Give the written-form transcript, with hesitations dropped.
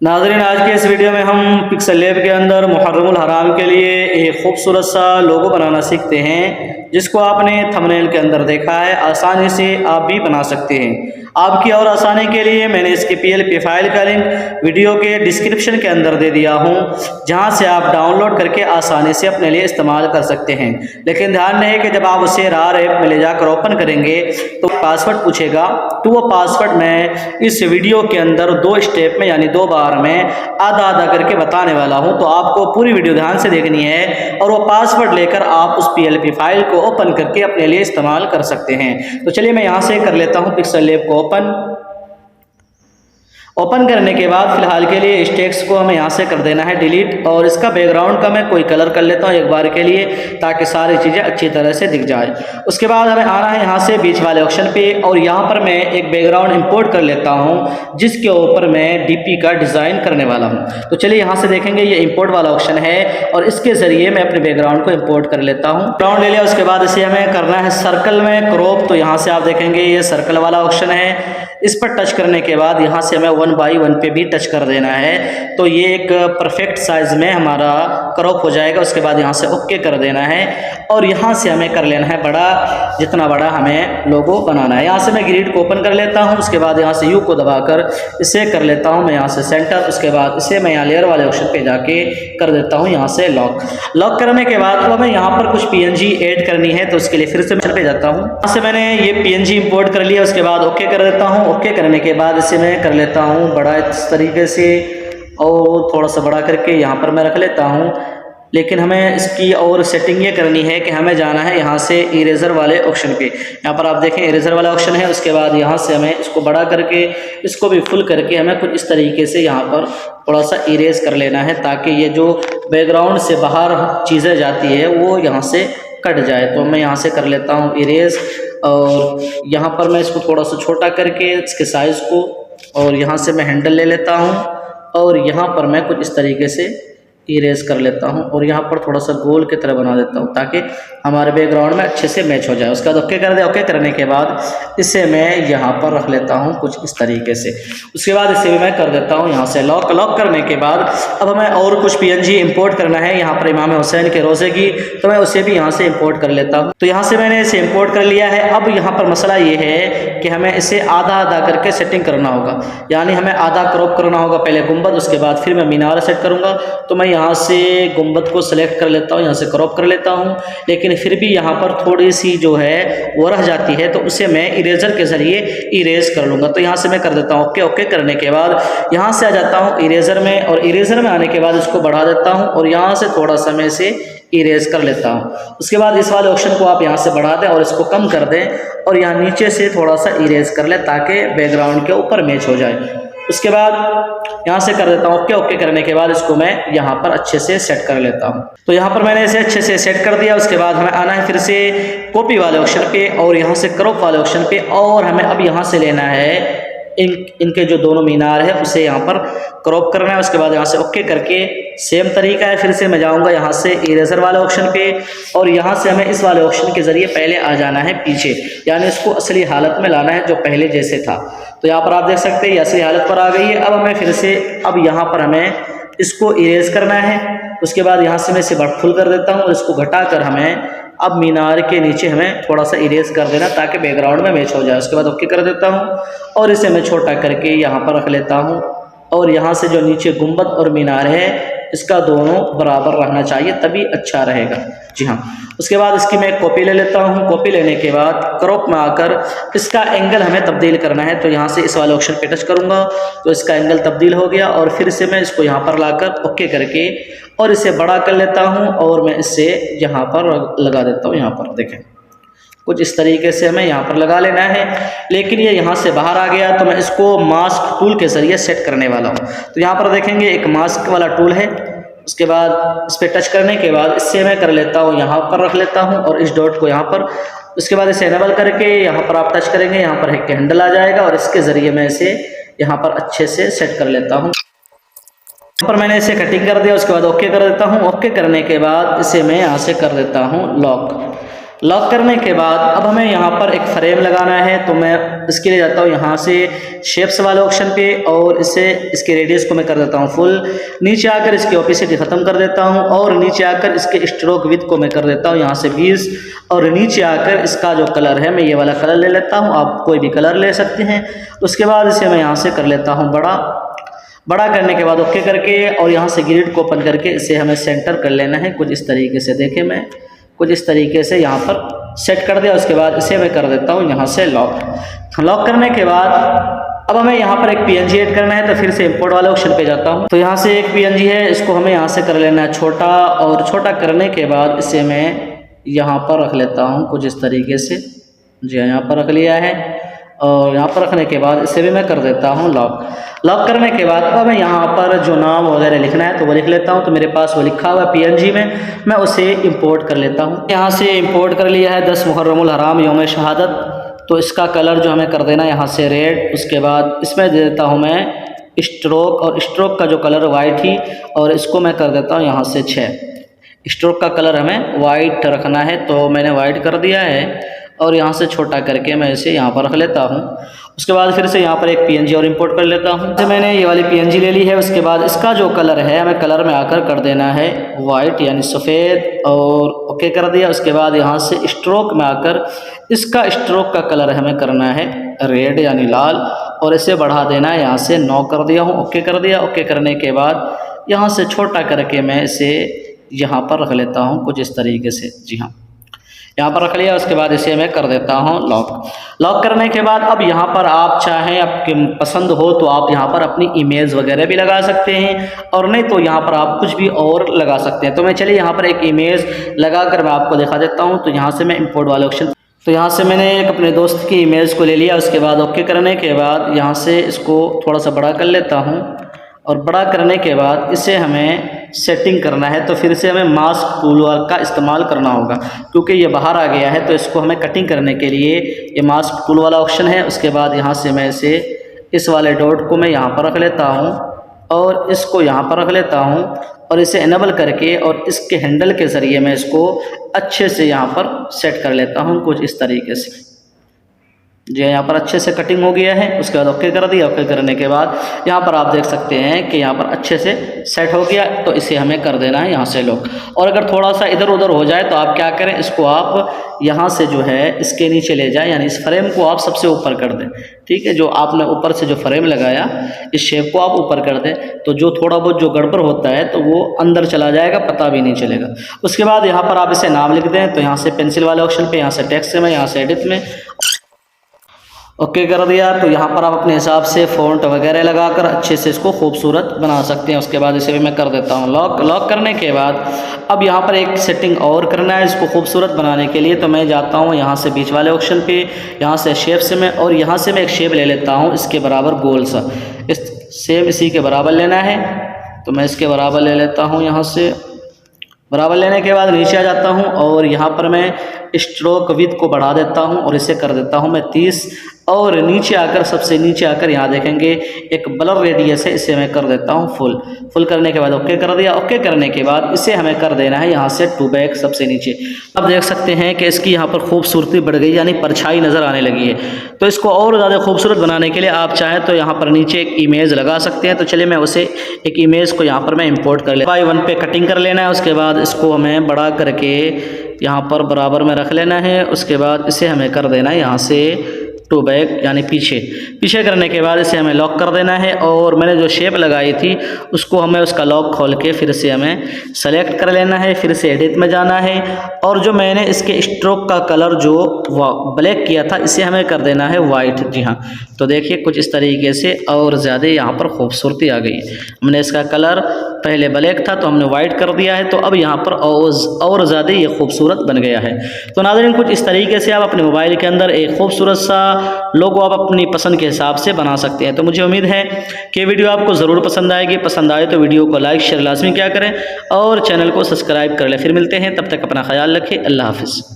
नाज़रीन, आज के इस वीडियो में हम पिक्सल लैब के अंदर मुहर्रमुल हराम के लिए एक खूबसूरत सा लोगो बनाना सीखते हैं, जिसको आपने थंबनेल के अंदर देखा है। आसानी से आप भी बना सकते हैं। आपकी और आसानी के लिए मैंने इसकी PLP फाइल का लिंक वीडियो के डिस्क्रिप्शन के अंदर दे दिया हूं, जहां से आप डाउनलोड करके आसानी से अपने लिए इस्तेमाल कर सकते हैं। लेकिन ध्यान रहे कि जब आप उसे रार ऐप में ले जाकर ओपन करेंगे तो पासवर्ड पूछेगा, तो वो पासवर्ड मैं इस वीडियो के अंदर 2 स्टेप में यानी 2 बार में आधा आधा करके बताने वाला हूं। तो आपको पूरी वीडियो ध्यान से देखनी है और वो पासवर्ड लेकर आप उस PLP फाइल को ओपन करके अपने लिए इस्तेमाल कर सकते हैं। तो चलिए मैं यहाँ से कर लेता हूँ पिक्सल लैब को ओपन करने के बाद फिलहाल के लिए इस टेक्स्ट को हमें यहाँ से कर देना है डिलीट, और इसका बैकग्राउंड का मैं कोई कलर कर लेता हूँ एक बार के लिए, ताकि सारी चीज़ें अच्छी तरह से दिख जाए। उसके बाद हमें आना है यहाँ से बीच वाले ऑप्शन पे, और यहाँ पर मैं एक बैकग्राउंड इंपोर्ट कर लेता हूँ जिसके ऊपर मैं DP का डिज़ाइन करने वाला हूँ। तो चलिए यहाँ से देखेंगे ये इंपोर्ट वाला ऑप्शन है, और इसके ज़रिए मैं अपने बैकग्राउंड को इम्पोर्ट कर लेता हूँ। बैकग्राउंड ले लिया, उसके बाद इसे हमें करना है सर्कल में क्रॉप। तो यहाँ से आप देखेंगे ये सर्कल वाला ऑप्शन है, इस पर टच करने के बाद यहाँ से हमें 1 by 1 पे भी टच कर देना है। तो ये एक परफेक्ट साइज में हमारा क्रॉप हो जाएगा। उसके बाद यहाँ से ओके कर देना है, और यहाँ से हमें कर लेना है बड़ा, जितना बड़ा हमें लोगो बनाना है। यहाँ से मैं ग्रिड को ओपन कर लेता हूँ, उसके बाद यहाँ से U को दबाकर इसे कर लेता हूँ मैं यहाँ से सेंटर। उसके बाद इसे मैं यहाँ लेयर वाले ऑप्शन पे जाके कर देता हूँ यहाँ से लॉक करने के बाद अब हमें यहाँ पर कुछ PNG ऐड करनी है। तो उसके लिए फिर से मैं पे जाता हूँ, यहाँ से मैंने ये PNG इंपोर्ट कर लिया। उसके बाद ओके कर देता हूँ। ओके करने के बाद इसे मैं कर लेता हूँ बड़ा इस तरीके से, और थोड़ा सा बड़ा करके यहाँ पर मैं रख लेता हूँ। लेकिन हमें इसकी और सेटिंग ये करनी है कि हमें जाना है यहाँ से इरेजर वाले ऑप्शन पे। यहाँ पर आप देखें इरेजर वाला ऑप्शन है। उसके बाद यहाँ से हमें इसको बड़ा करके इसको भी फुल करके हमें कुछ इस तरीके से यहाँ पर थोड़ा सा इरेज कर लेना है, ताकि ये जो बैकग्राउंड से बाहर चीज़ें जाती है वो यहाँ से कट जाए। तो मैं यहाँ से कर लेता हूँ इरेज, और यहाँ पर मैं इसको थोड़ा सा छोटा करके इसके साइज़ को, और यहाँ से मैं हैंडल ले लेता हूँ, और यहाँ पर मैं कुछ इस तरीके से इरेज कर लेता हूँ, और यहाँ पर थोड़ा सा गोल की तरह बना देता हूँ ताकि हमारे बैकग्राउंड में अच्छे से मैच हो जाए। उसके बाद ओके कर दे। ओके करने के बाद इसे मैं यहाँ पर रख लेता हूँ कुछ इस तरीके से। उसके बाद इसे भी मैं कर देता हूँ यहाँ से लॉक करने के बाद अब हमें और कुछ PNG इंपोर्ट करना है। यहाँ पर इमाम हुसैन के रोज़े की, तो मैं उसे भी यहाँ से इंपोर्ट कर लेता हूँ। तो यहाँ से मैंने इसे इंपोर्ट कर लिया है। अब यहाँ पर मसला ये है कि हमें इसे आधा आधा करके सेटिंग करना होगा, यानी हमें आधा क्रॉप करना होगा पहले गुंबद, उसके बाद फिर मैं मीनार सेट करूँगा। तो मैं यहाँ से गुंबद को सेलेक्ट कर लेता हूँ, यहाँ से क्रॉप कर लेता हूँ, लेकिन फिर भी यहाँ पर थोड़ी सी जो है वो रह जाती है, तो उसे मैं इरेजर के ज़रिए इरेज कर लूँगा। तो यहाँ से मैं कर देता हूँ ओके करने के बाद यहाँ से आ जाता हूँ इरेजर में, और इरेजर में आने के बाद इसको बढ़ा देता हूँ, और यहाँ से थोड़ा सा मैं इसे इरेज कर लेता हूँ। उसके बाद इस वाले ऑप्शन को आप यहाँ से बढ़ा दें और इसको कम कर दें, और यहाँ नीचे से थोड़ा सा इरेज कर लें ताकि बैकग्राउंड के ऊपर मैच हो जाए। उसके बाद यहाँ से कर देता हूँ ओके करने के बाद इसको मैं यहाँ पर अच्छे से सेट कर लेता हूँ। तो यहाँ पर मैंने इसे अच्छे से सेट कर दिया। उसके बाद हमें आना है फिर से कॉपी वाले ऑप्शन पे, और यहाँ से क्रॉप वाले ऑप्शन पे, और हमें अब यहाँ से लेना है इनके जो दोनों मीनार है उसे यहाँ पर क्रॉप करना है। उसके बाद यहाँ से ओके करके सेम तरीका है, फिर से मैं जाऊँगा यहाँ से इरेजर वाले ऑप्शन पे, और यहाँ से हमें इस वाले ऑप्शन के ज़रिए पहले आ जाना है पीछे, यानी इसको असली हालत में लाना है जो पहले जैसे था। तो यहाँ पर आप देख सकते हैं ये असली हालत पर आ गई है। अब हमें फिर से अब यहाँ पर हमें इसको इरेज करना है। उसके बाद यहाँ से मैं इसे फुल कर देता हूँ, और इसको घटा कर हमें अब मीनार के नीचे हमें थोड़ा सा इरेज कर देना ताकि बैकग्राउंड में मैच हो जाए। उसके बाद ओके कर देता हूँ, और इसे मैं छोटा करके यहाँ पर रख लेता हूँ, और यहाँ से जो नीचे गुंबद और मीनार है इसका दोनों बराबर रहना चाहिए, तभी अच्छा रहेगा। जी हाँ। उसके बाद इसकी मैं कॉपी ले लेता हूँ। कॉपी लेने के बाद क्रॉप में आकर इसका एंगल हमें तब्दील करना है। तो यहाँ से इस वाले ऑप्शन पे टच करूँगा तो इसका एंगल तब्दील हो गया, और फिर से मैं इसको यहाँ पर लाकर ओके करके और इसे बड़ा कर लेता हूँ, और मैं इसे यहाँ पर लगा देता हूँ। यहाँ पर देखें कुछ इस तरीके से हमें यहाँ पर लगा लेना है, लेकिन ये यहाँ से बाहर आ गया, तो मैं इसको मास्क टूल के ज़रिए सेट करने वाला हूँ। तो यहाँ पर देखेंगे एक मास्क वाला टूल है। उसके बाद इस पर टच करने के बाद इससे मैं कर लेता हूँ यहाँ पर रख लेता हूँ, और इस डॉट को यहाँ पर। उसके बाद इसे एनेबल करके यहाँ पर आप टच करेंगे, यहाँ पर एक हैंडल आ जाएगा, और इसके ज़रिए मैं इसे यहाँ पर अच्छे से सेट कर लेता हूँ। यहाँ पर मैंने इसे कटिंग कर दिया। उसके बाद ओके कर देता हूँ। ओके करने के बाद इसे मैं यहाँ से कर देता हूँ लॉक। लॉक करने के बाद अब हमें यहाँ पर एक फ्रेम लगाना है, तो मैं इसके लिए जाता हूँ यहाँ से शेप्स वाले ऑप्शन पे और इसके रेडियस को मैं कर देता हूँ फुल। नीचे आकर इसकी ओपेसिटी ख़त्म कर देता हूँ और नीचे आकर इसके स्ट्रोक विड्थ को मैं कर देता हूँ यहाँ से 20 और नीचे आकर इसका जो कलर है मैं ये वाला कलर ले लेता हूँ, आप कोई भी कलर ले सकते हैं। उसके बाद इसे मैं यहाँ से कर लेता हूँ बड़ा करने के बाद ओके करके और यहाँ से ग्रिड को ओपन करके इसे हमें सेंटर कर लेना है कुछ इस तरीके से। देखें मैं कुछ इस तरीके से यहाँ पर सेट कर दिया। उसके बाद इसे मैं कर देता हूँ यहाँ से लॉक करने के बाद अब हमें यहाँ पर एक PNG ऐड करना है, तो फिर से इंपोर्ट वाले ऑप्शन पे जाता हूँ। तो यहाँ से एक PNG है, इसको हमें यहाँ से कर लेना है छोटा और छोटा करने के बाद इसे मैं यहाँ पर रख लेता हूँ कुछ इस तरीके से। जी हाँ, यहाँ पर रख लिया है और यहाँ पर रखने के बाद इसे भी मैं कर देता हूँ लॉक करने के बाद अब मैं यहाँ पर जो नाम वगैरह लिखना है तो वो लिख लेता हूँ। तो मेरे पास वो लिखा हुआ है PNG में, मैं उसे इंपोर्ट कर लेता हूँ। यहाँ से इंपोर्ट कर लिया है 10 मुहर्रमुल हराम यौम शहादत। तो इसका कलर जो हमें कर देना है यहाँ से रेड। उसके बाद इसमें दे देता हूँ मैं स्ट्रोक, और स्ट्रोक का जो कलर वाइट ही, और इसको मैं कर देता हूँ यहाँ से 6। स्ट्रोक का कलर हमें वाइट रखना है, तो मैंने वाइट कर दिया है और यहाँ से छोटा करके मैं इसे यहाँ पर रख लेता हूँ। उसके बाद फिर से यहाँ पर एक PNG और इंपोर्ट कर लेता हूँ। तो मैंने ये वाली PNG ले ली है। उसके बाद इसका जो कलर है हमें कलर में आकर कर देना है वाइट यानी सफ़ेद और ओके कर दिया। उसके बाद यहाँ से स्ट्रोक में आकर इसका स्ट्रोक का कलर हमें करना है रेड यानी लाल और इसे बढ़ा देना है यहाँ से 9 कर दिया हूँ, ओके कर दिया। ओके करने के बाद यहाँ से छोटा करके मैं इसे यहाँ पर रख लेता हूँ कुछ इस तरीके से। जी हाँ, यहाँ पर रख लिया। उसके बाद इसे मैं कर देता हूँ लॉक करने के बाद अब यहाँ पर आप चाहें आपके पसंद हो तो आप यहाँ पर अपनी इमेज वगैरह भी लगा सकते हैं, और नहीं तो यहाँ पर आप कुछ भी और लगा सकते हैं। तो मैं चलिए यहाँ पर एक इमेज लगा कर मैं आपको दिखा देता हूँ। तो यहाँ से मैं इंपोर्ट वाले ऑप्शन, तो यहाँ से मैंने एक अपने दोस्त की इमेज को ले लिया। उसके बाद ओके करने के बाद यहाँ से इसको थोड़ा सा बड़ा कर लेता हूँ और बड़ा करने के बाद इसे हमें सेटिंग करना है। तो फिर से हमें मास्क टूल का इस्तेमाल करना होगा क्योंकि ये बाहर आ गया है। तो इसको हमें कटिंग करने के लिए ये मास्क टूल वाला ऑप्शन है। उसके बाद यहाँ से मैं इसे इस वाले डॉट को मैं यहाँ पर रख लेता हूँ और इसको यहाँ पर रख लेता हूँ और इसे इनेबल करके और इसके हैंडल के ज़रिए मैं इसको अच्छे से यहाँ पर सेट कर लेता हूँ कुछ इस तरीके से। जी यहाँ पर अच्छे से कटिंग हो गया है। उसके बाद ओके कर दिया। ओके करने के बाद यहाँ पर आप देख सकते हैं कि यहाँ पर अच्छे से सेट हो गया। तो इसे हमें कर देना है यहाँ से लॉक। और अगर थोड़ा सा इधर उधर हो जाए तो आप क्या करें, इसको आप यहाँ से जो है इसके नीचे ले जाएं, यानी इस फ्रेम को आप सबसे ऊपर कर दें। ठीक है, जो आपने ऊपर से जो फ्रेम लगाया इस शेप को आप ऊपर कर दें, तो जो थोड़ा बहुत जो गड़बड़ होता है तो वो अंदर चला जाएगा, पता भी नहीं चलेगा। उसके बाद यहाँ पर आप इसे नाम लिख दें। तो यहाँ से पेंसिल वाले ऑप्शन पे यहाँ से टेक्स्ट में, यहाँ से एडिट में ओके कर दिया। तो यहाँ पर आप अपने हिसाब से फ़ॉन्ट वगैरह लगाकर अच्छे से इसको खूबसूरत बना सकते हैं। उसके बाद इसे भी मैं कर देता हूँ लॉक करने के बाद अब यहाँ पर एक सेटिंग और करना है इसको खूबसूरत बनाने के लिए। तो मैं जाता हूँ यहाँ से बीच वाले ऑप्शन पे, यहाँ से शेप से मैं, और यहाँ से मैं एक शेप ले लेता हूँ इसके बराबर गोल सा, सेम इसी के बराबर लेना है। तो मैं इसके बराबर ले लेता हूँ। यहाँ से बराबर लेने के बाद नीचे आ जाता हूँ और यहाँ पर मैं स्ट्रोक विड्थ को बढ़ा देता हूँ और इसे कर देता हूँ मैं 30। और नीचे आकर सबसे नीचे आकर यहाँ देखेंगे एक ब्लर रेडियस है, इसे मैं कर देता हूँ फुल करने के बाद ओके कर दिया। ओके करने के बाद इसे हमें कर देना है यहाँ से 2 बैक सबसे नीचे। अब देख सकते हैं कि इसकी यहाँ पर खूबसूरती बढ़ गई, यानी परछाई नज़र आने लगी है। तो इसको और ज़्यादा खूबसूरत बनाने के लिए आप चाहें तो यहाँ पर नीचे एक इमेज लगा सकते हैं। तो चलिए मैं उसे एक इमेज को यहाँ पर मैं इम्पोर्ट कर लेता हूँ। 1 पे कटिंग कर लेना है। उसके बाद इसको हमें बड़ा करके यहाँ पर बराबर में रख लेना है। उसके बाद इसे हमें कर देना है यहाँ से 2 बैक यानी पीछे करने के बाद इसे हमें लॉक कर देना है। और मैंने जो शेप लगाई थी उसको हमें उसका लॉक खोल के फिर से हमें सेलेक्ट कर लेना है, फिर से एडिट में जाना है। और जो मैंने इसके स्ट्रोक का कलर जो ब्लैक किया था इसे हमें कर देना है वाइट। जी हाँ, तो देखिए कुछ इस तरीके से और ज़्यादा यहाँ पर खूबसूरती आ गई। हमने इसका कलर पहले ब्लैक था तो हमने वाइट कर दिया है, तो अब यहाँ पर और ज़्यादा ये खूबसूरत बन गया है। तो नाज़रीन कुछ इस तरीके से आप अपने मोबाइल के अंदर एक खूबसूरत सा लोगो आप अपनी पसंद के हिसाब से बना सकते हैं। तो मुझे उम्मीद है कि वीडियो आपको ज़रूर पसंद आएगी। पसंद आए तो वीडियो को लाइक शेयर लाजमी क्या करें और चैनल को सब्सक्राइब कर लें। फिर मिलते हैं, तब तक अपना ख्याल रखें। अल्लाह हाफ़िज़।